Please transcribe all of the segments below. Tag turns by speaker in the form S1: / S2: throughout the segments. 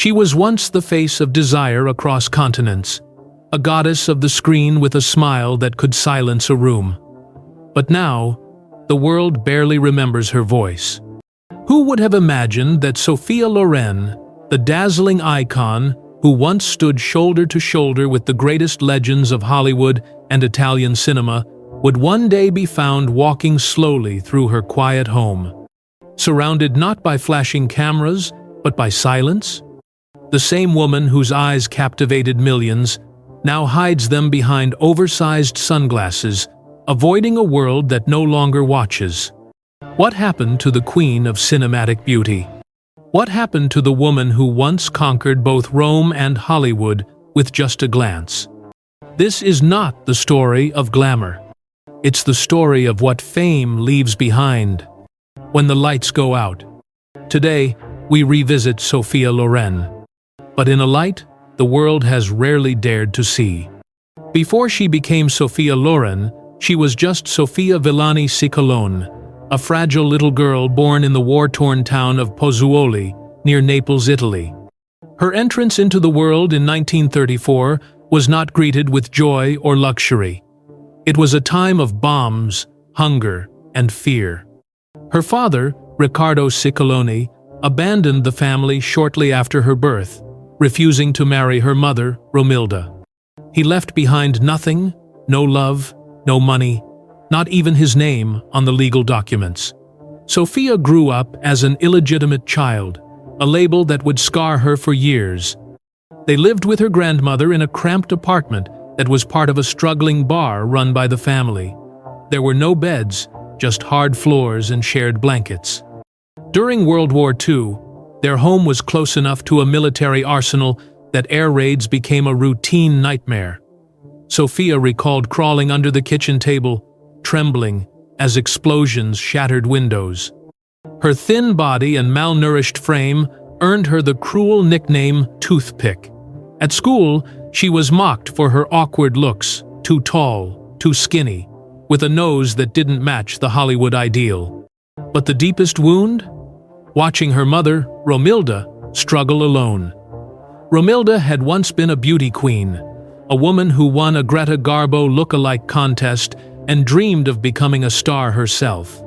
S1: She was once the face of desire across continents, a goddess of the screen with a smile that could silence a room. But now, the world barely remembers her voice. Who would have imagined that Sophia Loren, the dazzling icon who once stood shoulder to shoulder with the greatest legends of Hollywood and Italian cinema, would one day be found walking slowly through her quiet home, surrounded not by flashing cameras, but by silence? The same woman whose eyes captivated millions now hides them behind oversized sunglasses, avoiding a world that no longer watches. What happened to the queen of cinematic beauty? What happened to the woman who once conquered both Rome and Hollywood with just a glance? This is not the story of glamour. It's the story of what fame leaves behind when the lights go out. Today, we revisit Sophia Loren, but in a light the world has rarely dared to see. Before she became Sophia Loren, she was just Sophia Villani Ciccolone, a fragile little girl born in the war-torn town of Pozzuoli, near Naples, Italy. Her entrance into the world in 1934 was not greeted with joy or luxury. It was a time of bombs, hunger, and fear. Her father, Riccardo Ciccolone, abandoned the family shortly after her birth, refusing to marry her mother, Romilda. He left behind nothing, no love, no money, not even his name on the legal documents. Sophia grew up as an illegitimate child, a label that would scar her for years. They lived with her grandmother in a cramped apartment that was part of a struggling bar run by the family. There were no beds, just hard floors and shared blankets. During World War II, their home was close enough to a military arsenal that air raids became a routine nightmare. Sophia recalled crawling under the kitchen table, trembling as explosions shattered windows. Her thin body and malnourished frame earned her the cruel nickname Toothpick. At school, she was mocked for her awkward looks, too tall, too skinny, with a nose that didn't match the Hollywood ideal. But the deepest wound? Watching her mother, Romilda, struggle alone. Romilda had once been a beauty queen, a woman who won a Greta Garbo look-alike contest and dreamed of becoming a star herself.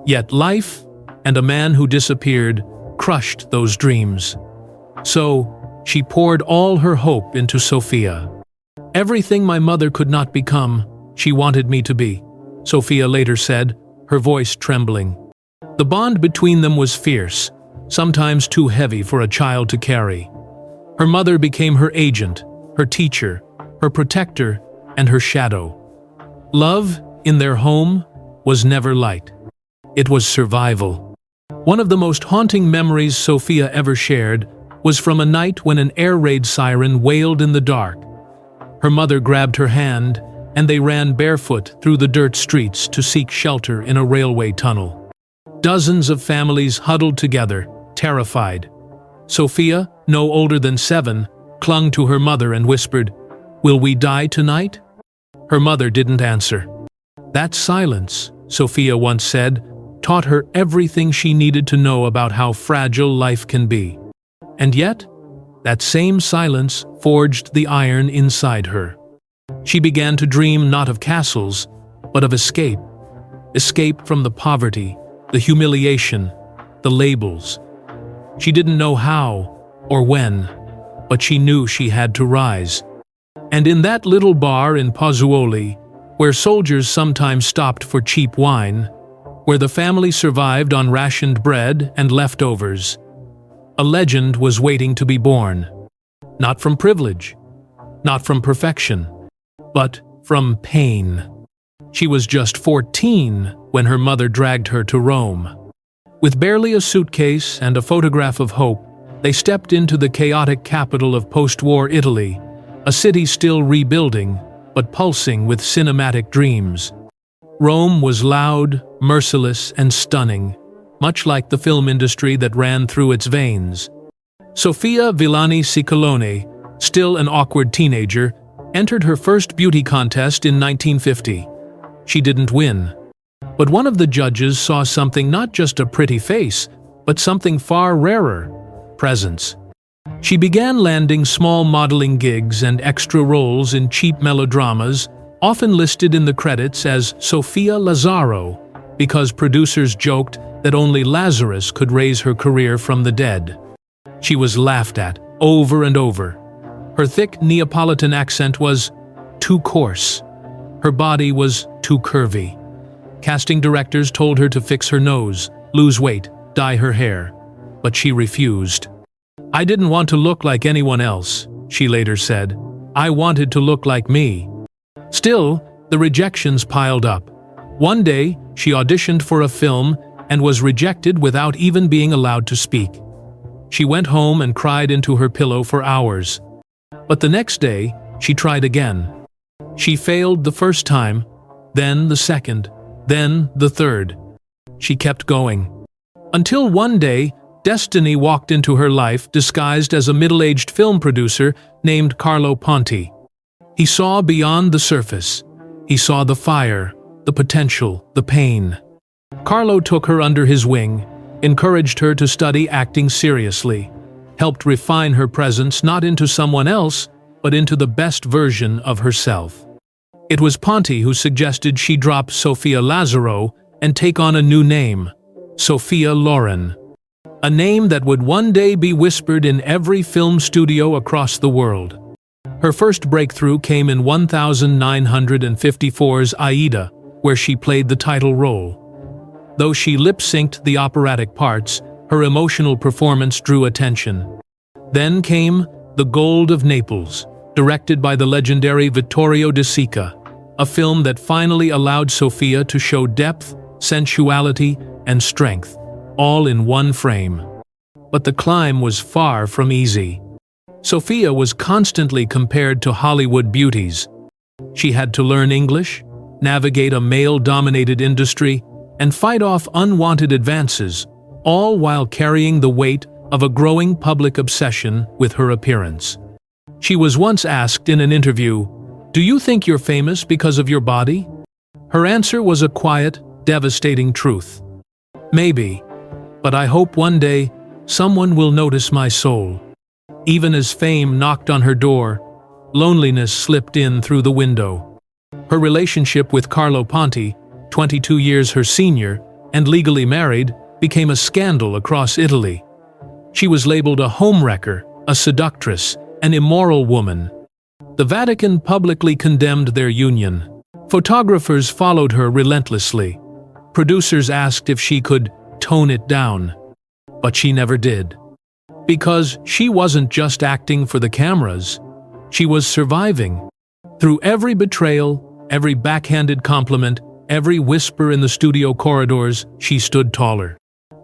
S1: Yet life, and a man who disappeared, crushed those dreams. So, she poured all her hope into Sophia. "Everything my mother could not become, she wanted me to be," Sophia later said, her voice trembling. The bond between them was fierce, sometimes too heavy for a child to carry. Her mother became her agent, her teacher, her protector, and her shadow. Love, in their home, was never light. It was survival. One of the most haunting memories Sophia ever shared was from a night when an air raid siren wailed in the dark. Her mother grabbed her hand, and they ran barefoot through the dirt streets to seek shelter in a railway tunnel. Dozens of families huddled together, terrified. Sophia, no older than 7, clung to her mother and whispered, "Will we die tonight?" Her mother didn't answer. That silence, Sophia once said, taught her everything she needed to know about how fragile life can be. And yet, that same silence forged the iron inside her. She began to dream not of castles, but of escape. Escape from the poverty, the humiliation, the labels. She didn't know how or when, but she knew she had to rise. And in that little bar in Pozzuoli, where soldiers sometimes stopped for cheap wine, where the family survived on rationed bread and leftovers, a legend was waiting to be born. Not from privilege, not from perfection, but from pain. She was just 14 when her mother dragged her to Rome. With barely a suitcase and a photograph of hope, they stepped into the chaotic capital of post-war Italy, a city still rebuilding, but pulsing with cinematic dreams. Rome was loud, merciless, and stunning, much like the film industry that ran through its veins. Sophia Villani Ciccolone, still an awkward teenager, entered her first beauty contest in 1950. She didn't win. But one of the judges saw something, not just a pretty face, but something far rarer: presence. She began landing small modeling gigs and extra roles in cheap melodramas, often listed in the credits as Sophia Lazaro, because producers joked that only Lazarus could raise her career from the dead. She was laughed at over and over. Her thick Neapolitan accent was too coarse. Her body was too curvy. Casting directors told her to fix her nose, lose weight, dye her hair, but she refused. "I didn't want to look like anyone else," she later said. "I wanted to look like me." Still, the rejections piled up. One day, she auditioned for a film and was rejected without even being allowed to speak. She went home and cried into her pillow for hours. But the next day, she tried again. She failed the first time, then the second, then the third. She kept going. Until one day, destiny walked into her life disguised as a middle-aged film producer named Carlo Ponti. He saw beyond the surface. He saw the fire, the potential, the pain. Carlo took her under his wing, encouraged her to study acting seriously, helped refine her presence not into someone else, but into the best version of herself. It was Ponti who suggested she drop Sophia Lazaro and take on a new name, Sophia Loren. A name that would one day be whispered in every film studio across the world. Her first breakthrough came in 1954's Aida, where she played the title role. Though she lip-synced the operatic parts, her emotional performance drew attention. Then came The Gold of Naples, directed by the legendary Vittorio De Sica, a film that finally allowed Sophia to show depth, sensuality, and strength, all in one frame. But the climb was far from easy. Sophia was constantly compared to Hollywood beauties. She had to learn English, navigate a male-dominated industry, and fight off unwanted advances, all while carrying the weight of a growing public obsession with her appearance. She was once asked in an interview, "Do you think you're famous because of your body?" Her answer was a quiet, devastating truth. "Maybe, but I hope one day someone will notice my soul." Even as fame knocked on her door, loneliness slipped in through the window. Her relationship with Carlo Ponti, 22 years her senior, and legally married, became a scandal across Italy. She was labeled a homewrecker, a seductress, an immoral woman. The Vatican publicly condemned their union. Photographers followed her relentlessly. Producers asked if she could tone it down, but she never did. Because she wasn't just acting for the cameras, she was surviving. Through every betrayal, every backhanded compliment, every whisper in the studio corridors, she stood taller.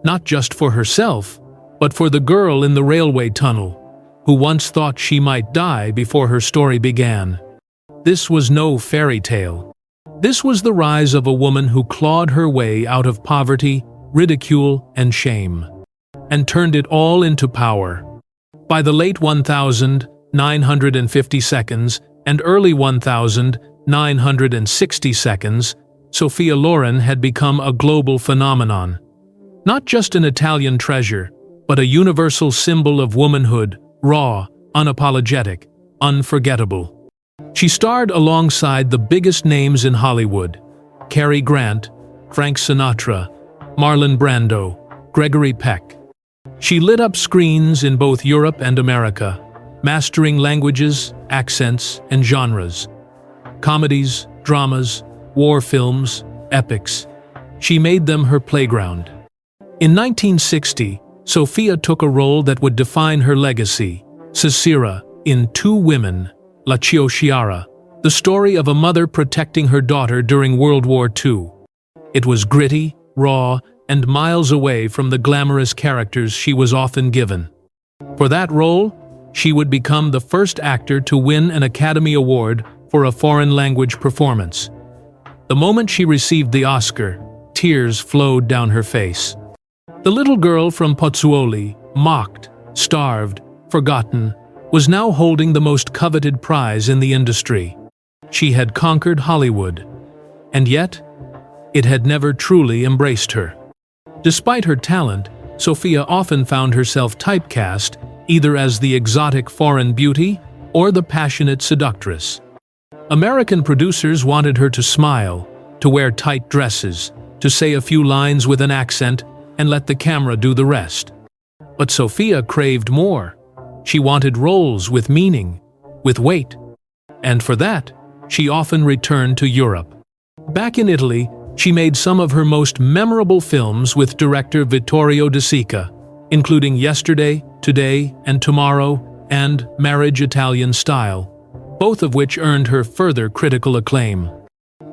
S1: Not just for herself, but for the girl in the railway tunnel, who once thought she might die before her story began. This was no fairy tale. This was the rise of a woman who clawed her way out of poverty, ridicule, and shame, and turned it all into power. By the late 1950s and early 1960s, Sophia Loren had become a global phenomenon. Not just an Italian treasure, but a universal symbol of womanhood, raw, unapologetic, unforgettable. She starred alongside the biggest names in Hollywood: Cary Grant, Frank Sinatra, Marlon Brando, Gregory Peck. She lit up screens in both Europe and America, mastering languages, accents, and genres. Comedies, dramas, war films, epics. She made them her playground. In 1960, Sophia took a role that would define her legacy, Sisira, in Two Women, La Chiara, the story of a mother protecting her daughter during World War II. It was gritty, raw, and miles away from the glamorous characters she was often given. For that role, she would become the first actor to win an Academy Award for a foreign language performance. The moment she received the Oscar, tears flowed down her face. The little girl from Pozzuoli, mocked, starved, forgotten, was now holding the most coveted prize in the industry. She had conquered Hollywood, and yet, it had never truly embraced her. Despite her talent, Sophia often found herself typecast either as the exotic foreign beauty or the passionate seductress. American producers wanted her to smile, to wear tight dresses, to say a few lines with an accent, and let the camera do the rest. But Sophia craved more. She wanted roles with meaning, with weight. And for that, she often returned to Europe. Back in Italy, she made some of her most memorable films with director Vittorio De Sica, including Yesterday, Today, and Tomorrow, and Marriage Italian Style, both of which earned her further critical acclaim.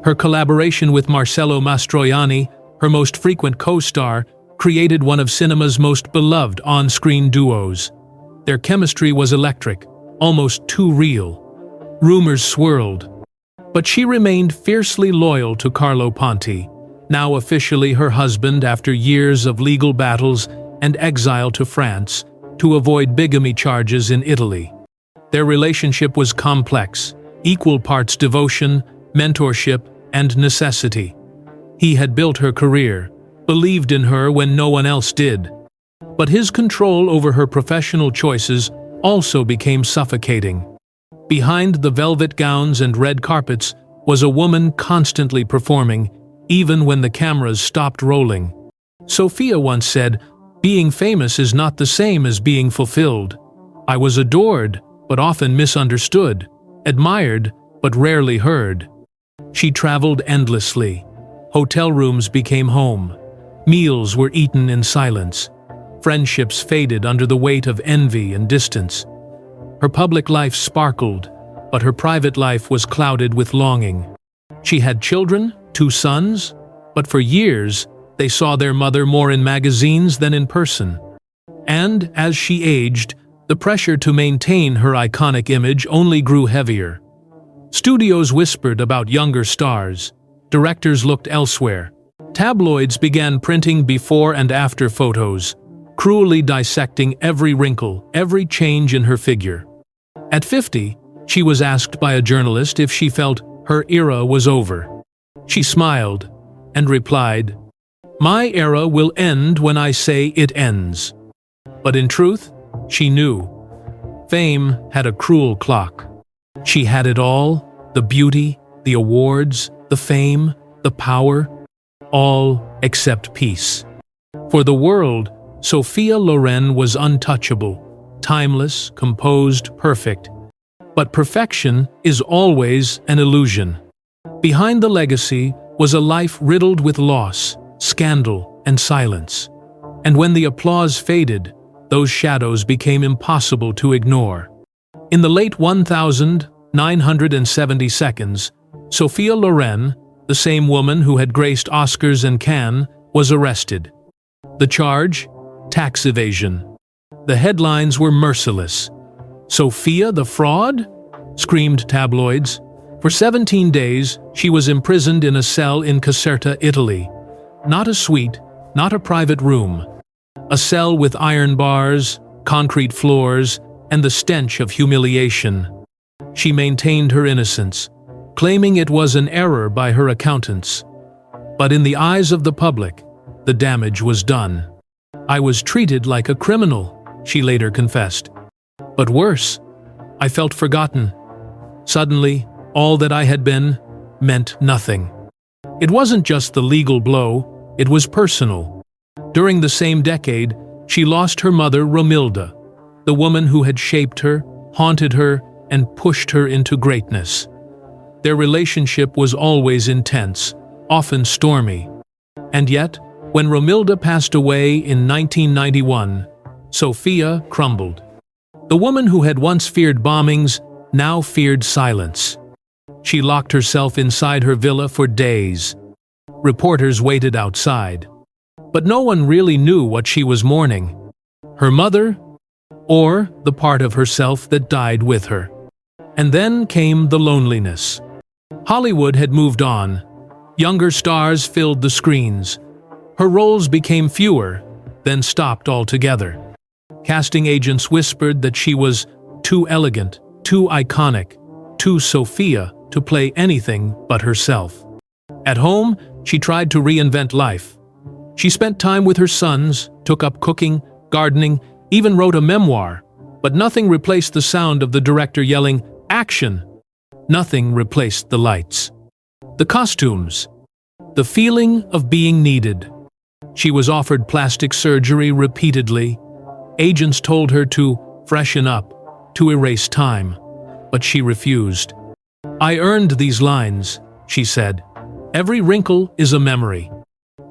S1: Her collaboration with Marcello Mastroianni, her most frequent co-star, created one of cinema's most beloved on-screen duos. Their chemistry was electric, almost too real. Rumors swirled, but she remained fiercely loyal to Carlo Ponti, now officially her husband after years of legal battles and exile to France to avoid bigamy charges in Italy. Their relationship was complex, equal parts devotion, mentorship, and necessity. He had built her career, believed in her when no one else did. But his control over her professional choices also became suffocating. Behind the velvet gowns and red carpets was a woman constantly performing, even when the cameras stopped rolling. Sophia once said, "Being famous is not the same as being fulfilled. I was adored, but often misunderstood, admired, but rarely heard." She traveled endlessly. Hotel rooms became home. Meals were eaten in silence. Friendships faded under the weight of envy and distance. Her public life sparkled, but her private life was clouded with longing. She had children, 2 sons, but for years they saw their mother more in magazines than in person. And as she aged, the pressure to maintain her iconic image only grew heavier. Studios whispered about younger stars. Directors looked elsewhere. Tabloids began printing before and after photos, cruelly dissecting every wrinkle, every change in her figure. At 50, she was asked by a journalist if she felt her era was over. She smiled and replied, "My era will end when I say it ends." But in truth, she knew. Fame had a cruel clock. She had it all, the beauty, the awards, the fame, the power, all except peace. For the world, Sophia Loren was untouchable, timeless, composed, perfect. But perfection is always an illusion. Behind the legacy was a life riddled with loss, scandal, and silence. And when the applause faded, those shadows became impossible to ignore. In the late 1970s, Sophia Loren, the same woman who had graced Oscars and Cannes, was arrested. The charge? Tax evasion. The headlines were merciless. "Sophia the fraud?" screamed tabloids. For 17 days, she was imprisoned in a cell in Caserta, Italy. Not a suite, not a private room. A cell with iron bars, concrete floors, and the stench of humiliation. She maintained her innocence, claiming it was an error by her accountants. But in the eyes of the public, the damage was done. "I was treated like a criminal," she later confessed. But worse, I felt forgotten. Suddenly, all that I had been meant nothing. It wasn't just the legal blow, it was personal. During the same decade, she lost her mother Romilda, the woman who had shaped her, haunted her, and pushed her into greatness. Their relationship was always intense, often stormy. And yet, when Romilda passed away in 1991, Sophia crumbled. The woman who had once feared bombings now feared silence. She locked herself inside her villa for days. Reporters waited outside. But no one really knew what she was mourning. Her mother, or the part of herself that died with her. And then came the loneliness. Hollywood had moved on. Younger stars filled the screens. Her roles became fewer, then stopped altogether. Casting agents whispered that she was too elegant, too iconic, too Sophia to play anything but herself. At home, she tried to reinvent life. She spent time with her sons, took up cooking, gardening, even wrote a memoir, But nothing replaced the sound of the director yelling, "Action!" Nothing replaced the lights. The costumes. The feeling of being needed. She was offered plastic surgery repeatedly. Agents told her to freshen up, to erase time. But she refused. "I earned these lines," she said. "Every wrinkle is a memory."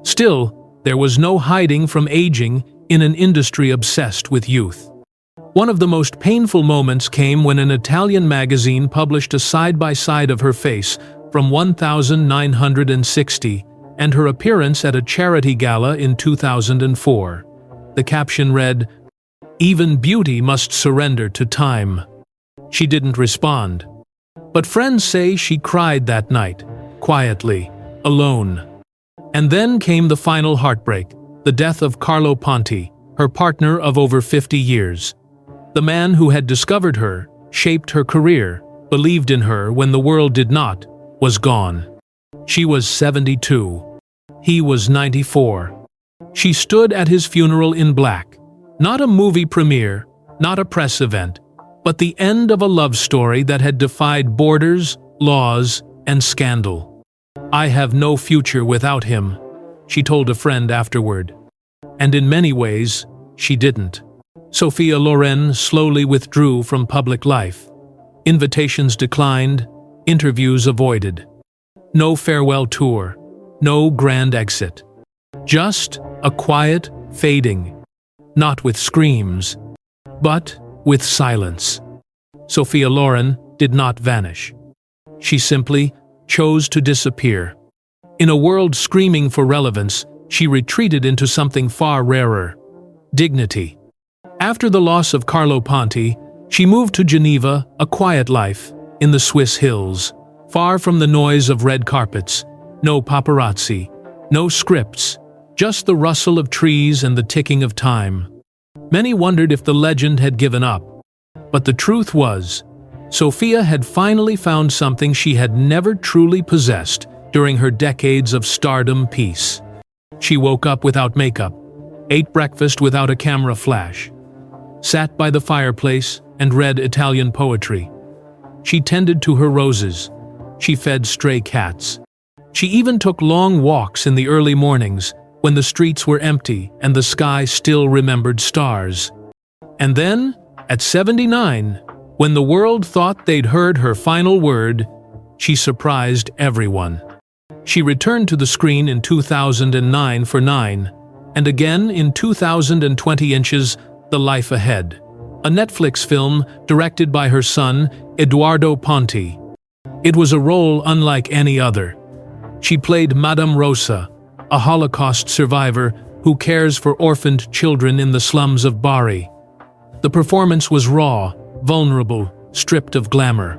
S1: Still, there was no hiding from aging in an industry obsessed with youth. One of the most painful moments came when an Italian magazine published a side-by-side of her face from 1960 and her appearance at a charity gala in 2004. The caption read, "Even beauty must surrender to time." She didn't respond. But friends say she cried that night, quietly, alone. And then came the final heartbreak, the death of Carlo Ponti, her partner of over 50 years. The man who had discovered her, shaped her career, believed in her when the world did not, was gone. She was 72. He was 94. She stood at his funeral in black. Not a movie premiere, not a press event, but the end of a love story that had defied borders, laws, and scandal. "I have no future without him," she told a friend afterward. And in many ways, she didn't. Sophia Loren slowly withdrew from public life. Invitations declined, interviews avoided. No farewell tour, no grand exit. Just a quiet fading, not with screams, but with silence. Sophia Loren did not vanish. She simply chose to disappear. In a world screaming for relevance, she retreated into something far rarer: dignity. After the loss of Carlo Ponti, she moved to Geneva, a quiet life, in the Swiss hills, far from the noise of red carpets, no paparazzi, no scripts, just the rustle of trees and the ticking of time. Many wondered if the legend had given up. But the truth was, Sophia had finally found something she had never truly possessed during her decades of stardom peace. She woke up without makeup, ate breakfast without a camera flash, sat by the fireplace and read Italian poetry. She tended to her roses. She fed stray cats. She even took long walks in the early mornings when the streets were empty and the sky still remembered stars. And then, at 79, when the world thought they'd heard her final word, she surprised everyone. She returned to the screen in 2009 for 9, and again in 2020 Inches, The Life Ahead, a Netflix film directed by her son, Edoardo Ponti. It was a role unlike any other. She played Madame Rosa, a Holocaust survivor who cares for orphaned children in the slums of Bari. The performance was raw, vulnerable, stripped of glamour.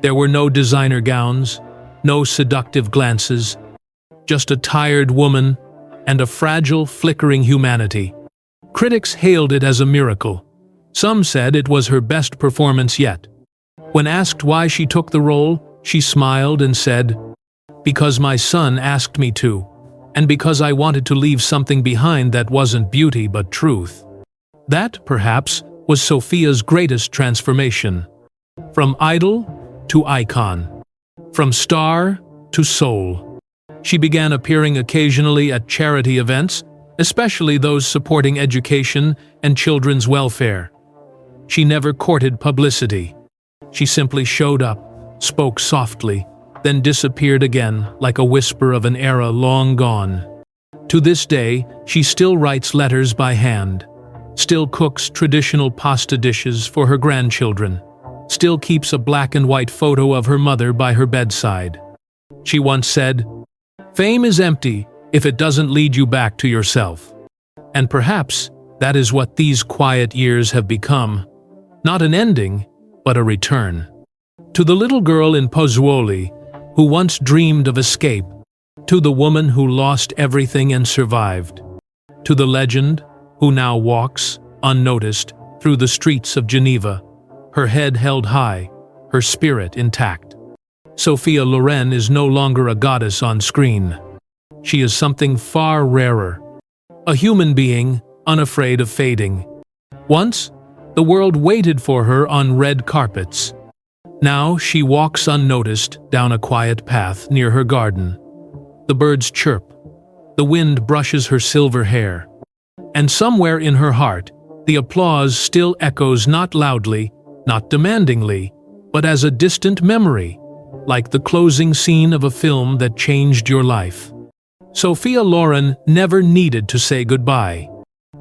S1: There were no designer gowns, no seductive glances, just a tired woman and a fragile, flickering humanity. Critics hailed it as a miracle. Some said it was her best performance yet. When asked why she took the role, she smiled and said, "Because my son asked me to, and because I wanted to leave something behind that wasn't beauty but truth." That, perhaps, was Sophia's greatest transformation. From idol to icon. From star to soul. She began appearing occasionally at charity events, especially those supporting education and children's welfare. She never courted publicity. She simply showed up, spoke softly, then disappeared again like a whisper of an era long gone. To this day, she still writes letters by hand, still cooks traditional pasta dishes for her grandchildren, still keeps a black and white photo of her mother by her bedside. She once said, "Fame is empty if it doesn't lead you back to yourself." And perhaps that is what these quiet years have become. Not an ending, but a return. To the little girl in Pozzuoli, who once dreamed of escape, to the woman who lost everything and survived, to the legend who now walks, unnoticed, through the streets of Geneva, her head held high, her spirit intact. Sophia Loren is no longer a goddess on screen. She is something far rarer. A human being, unafraid of fading. Once, The world waited for her on red carpets. Now she walks unnoticed down a quiet path near her garden. The birds chirp. The wind brushes her silver hair. And somewhere in her heart, the applause still echoes not loudly, not demandingly, but as a distant memory, like the closing scene of a film that changed your life. Sophia Loren never needed to say goodbye,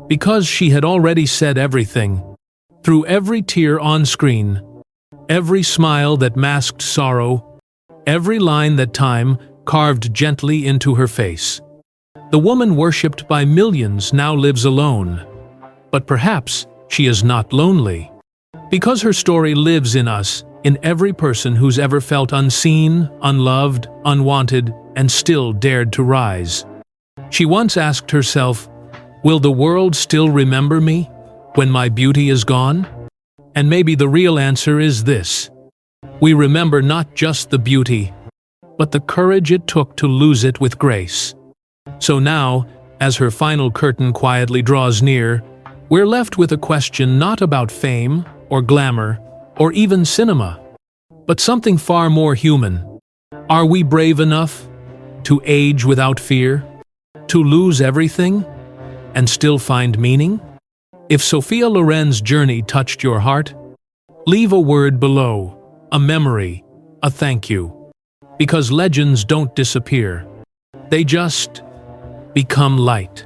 S1: because she had already said everything. Through every tear on screen, every smile that masked sorrow, every line that time carved gently into her face. The woman worshipped by millions now lives alone. But perhaps she is not lonely, because her story lives in us, in every person who's ever felt unseen, unloved, unwanted, and still dared to rise. She once asked herself, "Will the world still remember me when my beauty is gone?" And maybe the real answer is this: we remember not just the beauty, but the courage it took to lose it with grace. So now, as her final curtain quietly draws near, we're left with a question not about fame or glamour or even cinema, but something far more human. Are we brave enough to age without fear, to lose everything, and still find meaning? If Sophia Loren's journey touched your heart, leave a word below, a memory, a thank you. Because legends don't disappear. They just become light.